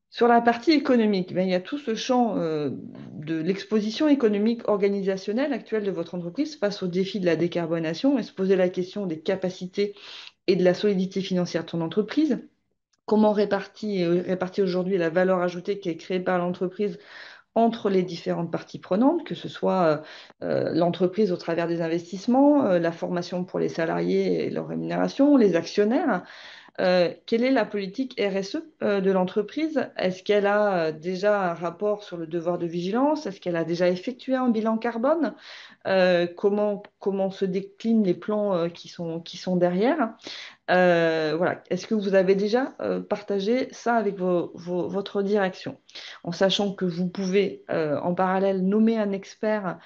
Sur la partie économique, ben, il y a tout ce champ de l'exposition économique organisationnelle actuelle de votre entreprise face au défi de la décarbonation et se poser la question des capacités et de la solidité financière de ton entreprise. Comment répartir aujourd'hui la valeur ajoutée qui est créée par l'entreprise entre les différentes parties prenantes, que ce soit l'entreprise au travers des investissements, la formation pour les salariés et leur rémunération, les actionnaires. Quelle est la politique RSE de l'entreprise? Est-ce qu'elle a déjà un rapport sur le devoir de vigilance? Est-ce qu'elle a déjà effectué un bilan carbone? Comment se déclinent les plans qui sont derrière? Voilà. Est-ce que vous avez déjà partagé ça avec votre direction? En sachant que vous pouvez en parallèle nommer un expert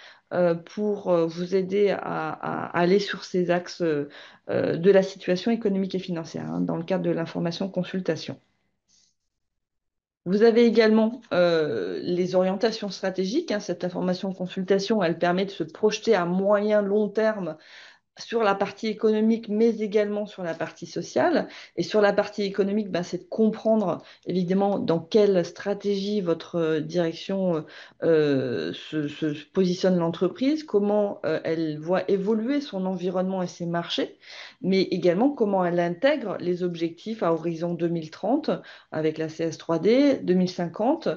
pour vous aider à aller sur ces axes de la situation économique et financière, hein, dans le cadre de l'information consultation. Vous avez également les orientations stratégiques, hein. Cette information consultation, elle permet de se projeter à moyen long terme sur la partie économique, mais également sur la partie sociale. Et sur la partie économique, ben, c'est de comprendre évidemment dans quelle stratégie votre direction se positionne l'entreprise, comment elle voit évoluer son environnement et ses marchés, mais également comment elle intègre les objectifs à horizon 2030 avec la CS3D, 2050,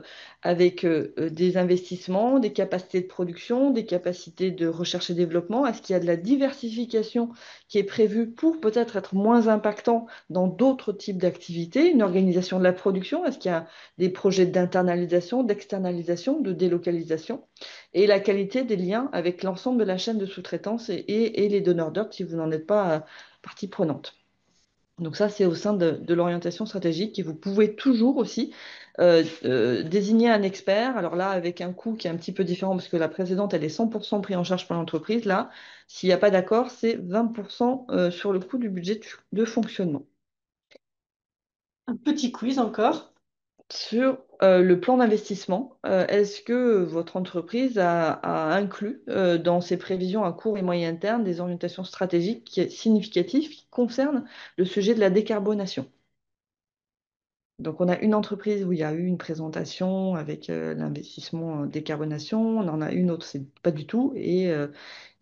avec des investissements, des capacités de production, des capacités de recherche et développement. Est-ce qu'il y a de la diversification qui est prévue pour peut-être être moins impactant dans d'autres types d'activités? Une organisation de la production, est-ce qu'il y a des projets d'internalisation, d'externalisation, de délocalisation? Et la qualité des liens avec l'ensemble de la chaîne de sous-traitance et les donneurs d'ordre si vous n'en êtes pas partie prenante. Donc ça, c'est au sein de l'orientation stratégique et vous pouvez toujours aussi désigner un expert. Alors là, avec un coût qui est un petit peu différent parce que la précédente, elle est 100% pris en charge par l'entreprise. Là, s'il n'y a pas d'accord, c'est 20% sur le coût du budget de fonctionnement. Un petit quiz encore. Sur le plan d'investissement, est-ce que votre entreprise a inclus dans ses prévisions à court et moyen terme des orientations stratégiques significatives qui concernent le sujet de la décarbonation? Donc, on a une entreprise où il y a eu une présentation avec l'investissement en décarbonation. On en a une autre, c'est pas du tout.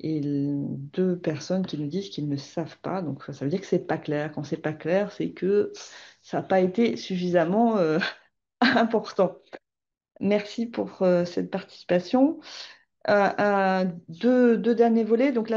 Deux personnes qui nous disent qu'ils ne savent pas. Donc, ça veut dire que c'est pas clair. Quand c'est pas clair, c'est que ça n'a pas été suffisamment important. Merci pour cette participation. Deux derniers volets. Donc,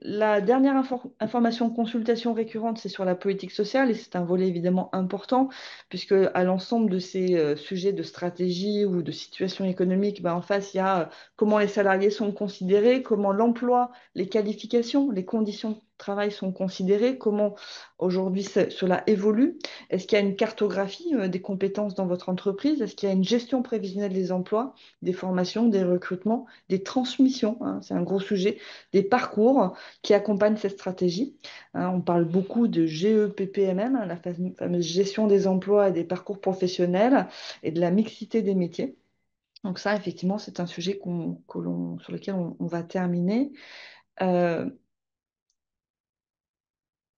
la dernière information consultation récurrente, c'est sur la politique sociale et c'est un volet évidemment important puisque à l'ensemble de ces sujets de stratégie ou de situation économique, ben, en face, il y a comment les salariés sont considérés, comment l'emploi, les qualifications, les conditions de travail sont considérées, comment aujourd'hui cela évolue. Est-ce qu'il y a une cartographie des compétences dans votre entreprise? Est-ce qu'il y a une gestion prévisionnelle des emplois, des formations, des recrutements, des transmissions, hein, c'est un gros sujet, des parcours qui accompagnent cette stratégie, hein? On parle beaucoup de GEPPMM, hein, la fameuse gestion des emplois et des parcours professionnels et de la mixité des métiers. Donc ça, effectivement, c'est un sujet sur lequel on va terminer. Euh,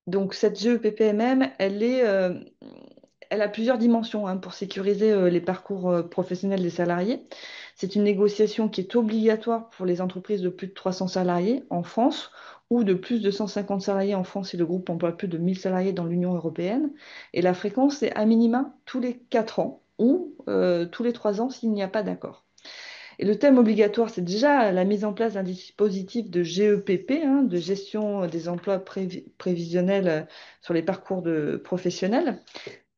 donc cette GEPPMM, elle a plusieurs dimensions, hein, pour sécuriser les parcours professionnels des salariés. C'est une négociation qui est obligatoire pour les entreprises de plus de 300 salariés en France ou de plus de 150 salariés en France si le groupe emploie plus de 1000 salariés dans l'Union européenne. Et la fréquence, c'est à minima tous les 4 ans ou tous les 3 ans s'il n'y a pas d'accord. Et le thème obligatoire, c'est déjà la mise en place d'un dispositif de GEPP, hein, de gestion des emplois prévisionnels sur les parcours professionnels.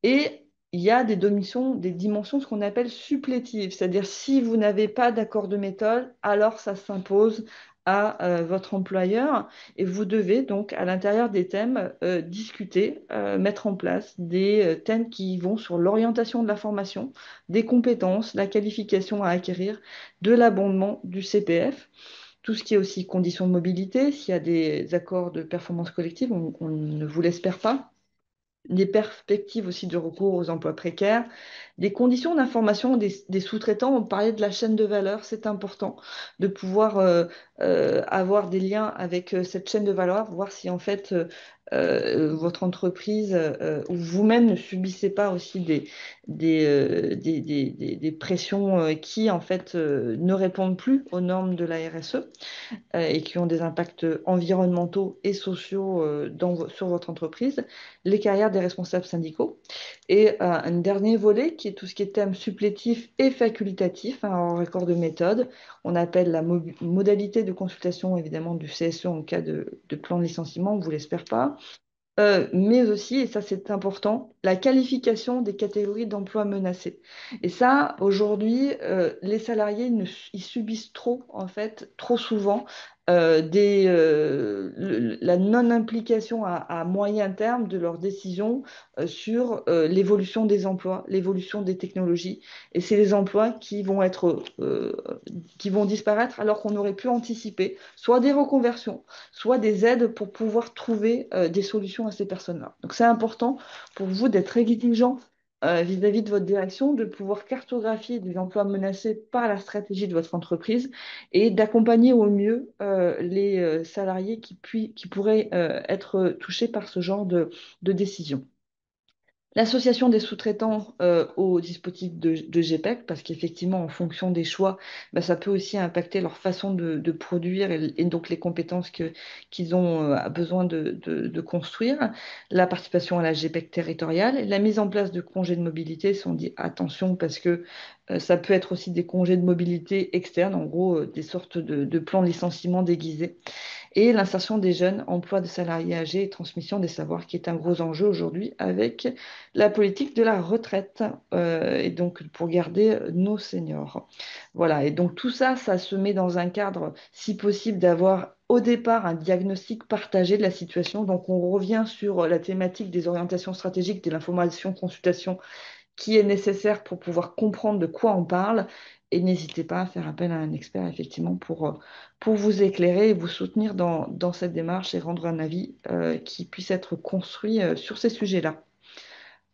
Et il y a des dimensions, ce qu'on appelle supplétives, c'est-à-dire si vous n'avez pas d'accord de méthode, alors ça s'impose à votre employeur et vous devez donc à l'intérieur des thèmes discuter, mettre en place des thèmes qui vont sur l'orientation de la formation, des compétences, la qualification à acquérir, de l'abondement du CPF. Tout ce qui est aussi conditions de mobilité, s'il y a des accords de performance collective, on ne vous l'espère pas, des perspectives aussi de recours aux emplois précaires, des conditions d'information des sous-traitants. On parlait de la chaîne de valeur, c'est important de pouvoir avoir des liens avec cette chaîne de valeur, voir si en fait votre entreprise ou vous-même ne subissez pas aussi des pressions qui en fait ne répondent plus aux normes de la RSE et qui ont des impacts environnementaux et sociaux sur votre entreprise, les carrières des responsables syndicaux. Et un dernier volet qui est tout ce qui est thème supplétif et facultatif, hein, en record de méthode. On appelle la modalité de consultation évidemment du CSE en cas de plan de licenciement, on ne vous l'espère pas. Mais aussi, et ça c'est important, la qualification des catégories d'emplois menacés. Et ça, aujourd'hui, les salariés, ils subissent trop, en fait, trop souvent, la non-implication à moyen terme de leurs décisions sur l'évolution des emplois, l'évolution des technologies. Et c'est les emplois qui vont disparaître alors qu'on aurait pu anticiper soit des reconversions, soit des aides pour pouvoir trouver des solutions à ces personnes-là. Donc c'est important pour vous d'être exigeant vis-à-vis de votre direction, de pouvoir cartographier des emplois menacés par la stratégie de votre entreprise et d'accompagner au mieux les salariés qui pourraient être touchés par ce genre de décision. L'association des sous-traitants au dispositif de GPEC, parce qu'effectivement, en fonction des choix, bah, ça peut aussi impacter leur façon de produire et donc les compétences qu'ils ont besoin de construire. La participation à la GPEC territoriale, la mise en place de congés de mobilité, si on dit attention, parce que ça peut être aussi des congés de mobilité externes, en gros, des sortes de plans de licenciement déguisés et l'insertion des jeunes, emploi de salariés âgés et transmission des savoirs, qui est un gros enjeu aujourd'hui avec la politique de la retraite, et donc pour garder nos seniors. Voilà, et donc tout ça, ça se met dans un cadre, si possible, d'avoir au départ un diagnostic partagé de la situation. Donc on revient sur la thématique des orientations stratégiques, de l'information, consultation qui est nécessaire pour pouvoir comprendre de quoi on parle. Et n'hésitez pas à faire appel à un expert, effectivement, pour vous éclairer et vous soutenir dans cette démarche et rendre un avis qui puisse être construit sur ces sujets-là.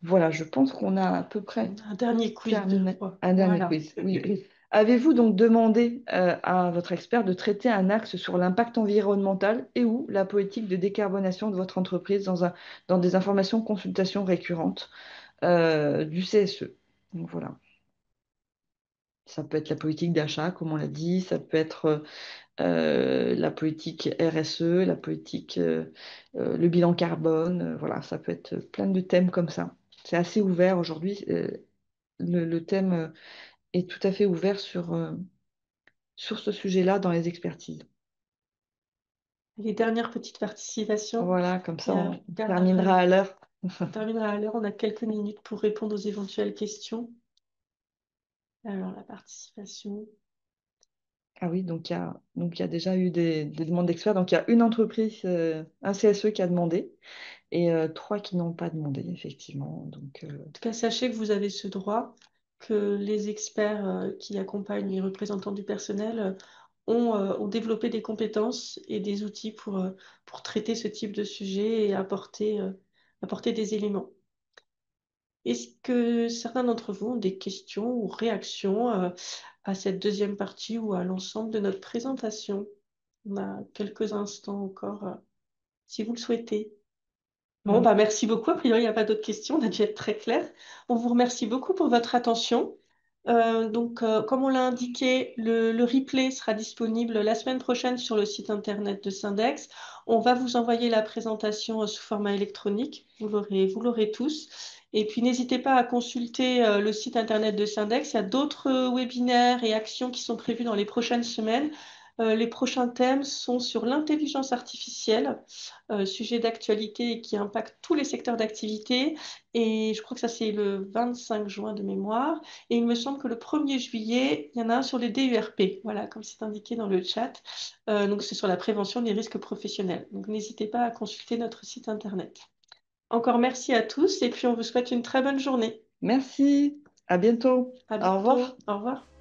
Voilà, je pense qu'on a à peu près Un dernier quiz de terminé fois. un dernier Voilà. quiz. Oui, oui. Avez-vous donc demandé à votre expert de traiter un axe sur l'impact environnemental et ou la politique de décarbonation de votre entreprise dans des informations consultations récurrentes du CSE? Donc voilà. Ça peut être la politique d'achat, comme on l'a dit, ça peut être la politique RSE, la politique, le bilan carbone, voilà, ça peut être plein de thèmes comme ça. C'est assez ouvert aujourd'hui. Le thème est tout à fait ouvert sur ce sujet-là dans les expertises. Les dernières petites participations. Voilà, comme ça, Et, on terminera à l'heure. on terminera à l'heure. On a quelques minutes pour répondre aux éventuelles questions. Alors, la participation. Ah oui, donc il y a déjà eu des demandes d'experts. Donc il y a une entreprise, un CSE qui a demandé et trois qui n'ont pas demandé, effectivement. Donc, En tout cas, sachez que vous avez ce droit, que les experts qui accompagnent les représentants du personnel ont développé des compétences et des outils pour traiter ce type de sujet et apporter des éléments. Est-ce que certains d'entre vous ont des questions ou réactions à cette deuxième partie ou à l'ensemble de notre présentation? On a quelques instants encore, si vous le souhaitez. Bon, bah, merci beaucoup. A priori, il n'y a pas d'autres questions. On a dû être très clair. On vous remercie beaucoup pour votre attention. Comme on l'a indiqué, le replay sera disponible la semaine prochaine sur le site internet de Syndex. On va vous envoyer la présentation sous format électronique. Vous l'aurez tous. Et puis, n'hésitez pas à consulter le site internet de Syndex. Il y a d'autres webinaires et actions qui sont prévus dans les prochaines semaines. Les prochains thèmes sont sur l'intelligence artificielle, sujet d'actualité qui impacte tous les secteurs d'activité. Et je crois que ça, c'est le 25 juin de mémoire. Et il me semble que le 1er juillet, il y en a un sur les DURP, voilà, comme c'est indiqué dans le chat. Donc, c'est sur la prévention des risques professionnels. Donc, n'hésitez pas à consulter notre site internet. Encore merci à tous et puis on vous souhaite une très bonne journée. Merci, à bientôt. À Au revoir. bientôt. Au revoir.